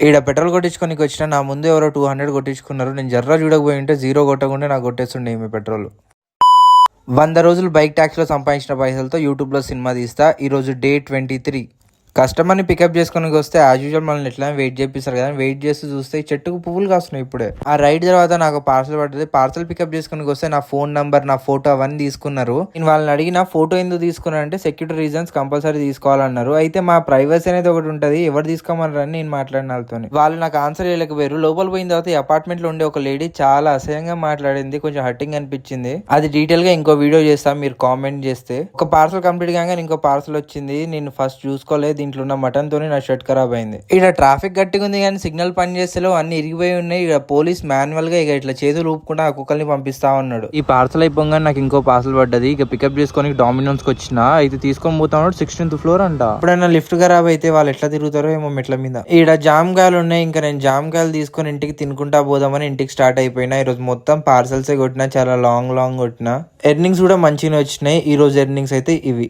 ఈడ పెట్రోల్ కొట్టించుకోనికి వచ్చిన నా ముందు ఎవరో 200 కొట్టించుకున్నారు. నేను జర్రా చూడకపోయి ఉంటే 0 కొట్టకుండా నాకు కొట్టేస్తుండే ఈమె పెట్రోల్. 100 రోజులు బైక్ ట్యాక్స్లో సంపాదించిన పైసలతో యూట్యూబ్లో సినిమా తీస్తా. ఈరోజు డే 23. కస్టమర్ని పికప్ చేసుకుని వస్తే యాజ్ యూజువల్ మనల్ని ఎట్లా వెయిట్ చేపిస్తారు కదా, వెయిట్ చేస్తూ చూస్తే ఈ చెట్టుకు పువ్వులు కాస్తున్నాయి. ఇప్పుడే ఆ రైడ్ తర్వాత నాకు పార్సల్ పడ్డది. పార్సల్ పికప్ చేసుకుని వస్తే నా ఫోన్ నంబర్, నా ఫోటో అవన్నీ తీసుకున్నారు. నేను వాళ్ళని అడిగిన ఫోటో ఎందుకు తీసుకున్నారంటే సెక్యూరిటీ రీజన్స్ కంపల్సరీ తీసుకోవాలన్నారు. అయితే మా ప్రైవసీ అనేది ఒకటి ఉంటుంది, ఎవరు తీసుకోమన్నారని నేను మాట్లాడిన వాళ్ళతో వాళ్ళు నాకు ఆన్సర్ చేయలేకపోయారు. లోపల పోయిన తర్వాత ఈ అపార్ట్మెంట్ లో ఉండే ఒక లేడీ చాలా అసహ్యంగా మాట్లాడింది, కొంచెం హర్టింగ్ అనిపించింది. అది డీటెయిల్ గా ఇంకో వీడియో చేస్తాం, మీరు కామెంట్ చేస్తే. ఒక పార్సల్ కంప్లీట్ కాగా ఇంకో పార్సల్ వచ్చింది. నేను ఫస్ట్ చూసుకోలేదు, దీంట్లో ఉన్న మటన్ తోనే నా షర్ట్ ఖరాబ్ అయింది. ఇక్కడ ట్రాఫిక్ గట్టిగా ఉంది కానీ సిగ్నల్ పని చేస్తేలో అన్ని ఇరిగిపోయి ఉన్నాయి. ఇక్కడ పోలీస్ మాన్యువల్ గా ఇట్లా చేతులు ఊపుకుంటా ఆ కుక్కల్ని పంపిస్తా ఉన్నాడు. ఈ పార్సల్ అయిపోగానే నాకు ఇంకో పార్సల్ పడ్డది. ఇక పికప్ చేసుకొని డామినోస్ కి వచ్చిన అయితే తీసుకొని పోతా 16th ఫ్లోర్ అంట. ఎప్పుడైనా లిఫ్ట్ ఖరాబ్ అయితే వాళ్ళు ఎట్లా తిరుగుతారో ఏమో మెట్ల మీద. ఈడ జామకాయలు ఉన్నాయి. ఇంకా నేను జామకాయలు తీసుకొని ఇంటికి తినుకుంటా పోదామని ఇంటికి స్టార్ట్ అయిపోయినా. ఈ రోజు మొత్తం పార్సల్సే కొట్టినా, చాలా లాంగ్ కొట్టినా. ఎర్నింగ్స్ కూడా మంచిగా వచ్చినాయి. ఈ రోజు ఎర్నింగ్స్ అయితే ఇవి.